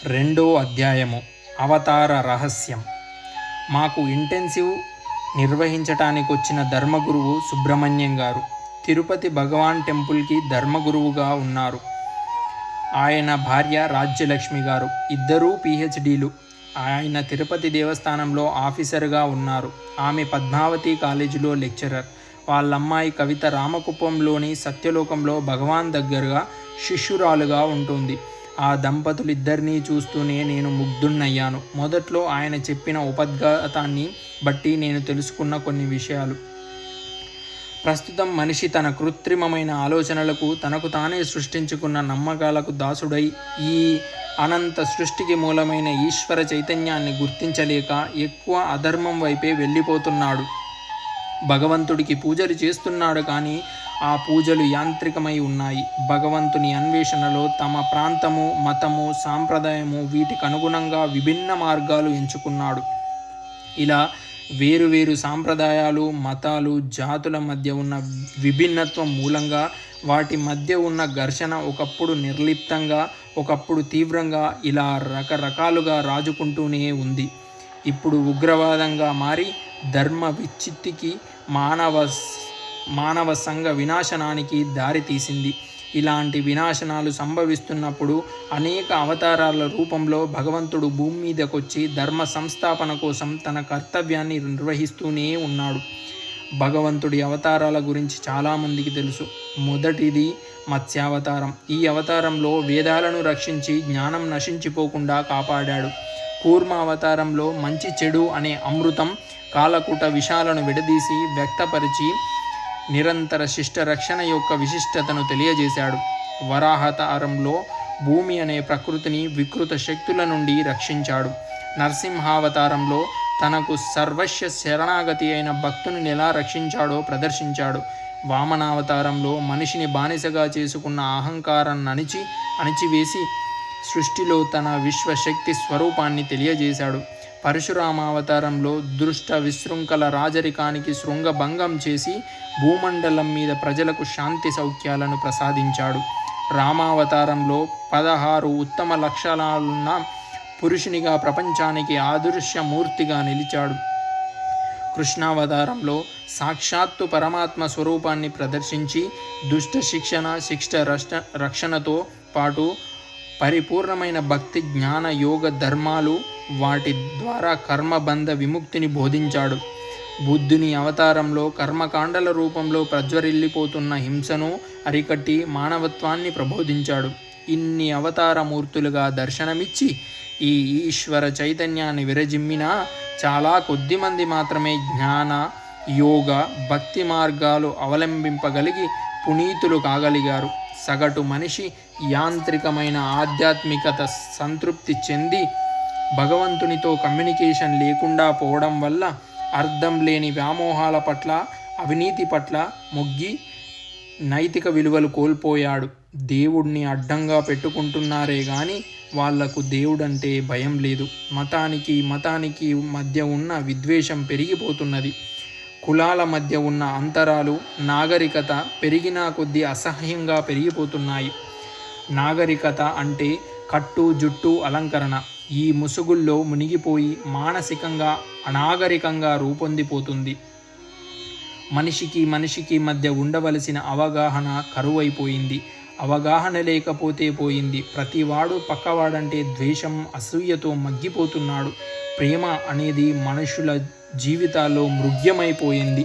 రెండో అధ్యాయము అవతార రహస్యం. మాకు ఇంటెన్సివ్ నిర్వహించటానికి వచ్చిన ధర్మగురువు సుబ్రహ్మణ్యం గారు తిరుపతి భగవాన్ టెంపుల్కి ధర్మగురువుగా ఉన్నారు. ఆయన భార్య రాజ్యలక్ష్మి గారు, ఇద్దరూ PhDలు. ఆయన తిరుపతి దేవస్థానంలో ఆఫీసర్గా ఉన్నారు. ఆమె పద్మావతి కాలేజీలో లెక్చరర్. వాళ్ళమ్మాయి కవిత రామకుప్పంలోని సత్యలోకంలో భగవాన్ దగ్గరగా శిష్యురాలుగా ఉంటుంది. ఆ దంపతులిద్దరినీ చూస్తూనే నేను ముగ్ధున్నయ్యాను. మొదట్లో ఆయన చెప్పిన ఉపద్ఘాతాన్ని బట్టి నేను తెలుసుకున్న కొన్ని విషయాలు. ప్రస్తుతం మనిషి తన కృత్రిమమైన ఆలోచనలకు, తనకు తానే సృష్టించుకున్న నమ్మకాలకు దాసుడై ఈ అనంత సృష్టికి మూలమైన ఈశ్వర చైతన్యాన్ని గుర్తించలేక ఎక్కువ అధర్మం వైపే వెళ్ళిపోతున్నాడు. భగవంతుడికి పూజలు చేస్తున్నాడు, కానీ ఆ పూజలు యాంత్రికమై ఉన్నాయి. భగవంతుని అన్వేషణలో తమ ప్రాంతము, మతము, సాంప్రదాయము వీటికి అనుగుణంగా విభిన్న మార్గాలు ఎంచుకున్నాడు. ఇలా వేరువేరు సాంప్రదాయాలు, మతాలు, జాతుల మధ్య ఉన్న విభిన్నత్వం మూలంగా వాటి మధ్య ఉన్న ఘర్షణ ఒకప్పుడు నిర్లిప్తంగా, ఒకప్పుడు తీవ్రంగా ఇలా రకరకాలుగా రాజుకుంటూనే ఉంది. ఇప్పుడు ఉగ్రవాదంగా మారి ధర్మ విచ్ఛిత్తికి, మానవ సంఘ వినాశనానికి దారితీసింది. ఇలాంటి వినాశనాలు సంభవిస్తున్నప్పుడు అనేక అవతారాల రూపంలో భగవంతుడు భూమి మీదకొచ్చి ధర్మ సంస్థాపన కోసం తన కర్తవ్యాన్ని నిర్వహిస్తూనే ఉన్నాడు. భగవంతుడి అవతారాల గురించి చాలామందికి తెలుసు. మొదటిది మత్స్యావతారం. ఈ అవతారంలో వేదాలను రక్షించి జ్ఞానం నశించిపోకుండా కాపాడాడు. కూర్మ అవతారంలో మంచి చెడు అనే అమృతం, కాలకూట విషాలను విడదీసి వ్యక్తపరిచి నిరంతర శిష్ట రక్షణ యొక్క విశిష్టతను తెలియజేశాడు. వరాహతారంలో భూమి అనే ప్రకృతిని వికృత శక్తుల నుండి రక్షించాడు. నరసింహావతారంలో తనకు సర్వస్వ శరణాగతి అయిన భక్తుని ఎలా రక్షించాడో ప్రదర్శించాడు. వామనావతారంలో మనిషిని బానిసగా చేసుకున్న అహంకారాన్ని అణిచివేసి సృష్టిలో తన విశ్వశక్తి స్వరూపాన్ని తెలియజేశాడు. పరశురామావతారంలో దుష్ట విశృంఖల రాజరికానికి శృంగభంగం చేసి భూమండలం మీద ప్రజలకు శాంతి సౌఖ్యాలను ప్రసాదించాడు. రామావతారంలో 16 ఉత్తమ లక్షణాలున్న పురుషునిగా ప్రపంచానికి ఆదర్శమూర్తిగా నిలిచాడు. కృష్ణావతారంలో సాక్షాత్తు పరమాత్మ స్వరూపాన్ని ప్రదర్శించి దుష్ట శిక్ష రక్షణతో పాటు పరిపూర్ణమైన భక్తి, జ్ఞాన, యోగ ధర్మాలు, వాటి ద్వారా కర్మబంధ విముక్తిని బోధించాడు. బుద్ధుని అవతారంలో కర్మకాండల రూపంలో ప్రజ్వరిల్లిపోతున్న హింసను అరికట్టి మానవత్వాన్ని ప్రబోధించాడు. ఇన్ని అవతారమూర్తులుగా దర్శనమిచ్చి ఈ ఈశ్వర చైతన్యాన్ని విరజిమ్మినా చాలా కొద్దిమంది మాత్రమే జ్ఞాన, యోగ, భక్తి మార్గాలు అవలంబింపగలిగి పునీతులు కాగలిగారు. సగటు మనిషి యాంత్రికమైన ఆధ్యాత్మికత సంతృప్తి చెంది భగవంతునితో కమ్యూనికేషన్ లేకుండా పోవడం వల్ల అర్థం లేని వ్యామోహాల పట్ల, అవినీతి పట్ల మొగ్గి నైతిక విలువలు కోల్పోయాడు. దేవుడిని అడ్డంగా పెట్టుకుంటున్నారే కానీ వాళ్లకు దేవుడంటే భయం లేదు. మతానికి మధ్య ఉన్న విద్వేషం పెరిగిపోతున్నది. కులాల మధ్య ఉన్న అంతరాలు, నాగరికత పెరిగినా కొద్దీ అసహ్యంగా పెరిగిపోతున్నాయి. నాగరికత అంటే కట్టు, జుట్టు, అలంకరణ. ఈ ముసుగుల్లో మునిగిపోయి మానసికంగా అనాగరికంగా రూపొందిపోతుంది. మనిషికి మధ్య ఉండవలసిన అవగాహన కరువైపోయింది. అవగాహన లేకపోతే పోయింది. ప్రతివాడు పక్కవాడంటే ద్వేషం, అసూయతో మగ్గిపోతున్నాడు. ప్రేమ అనేది మనుషుల జీవితాల్లో మృగ్యమైపోయింది.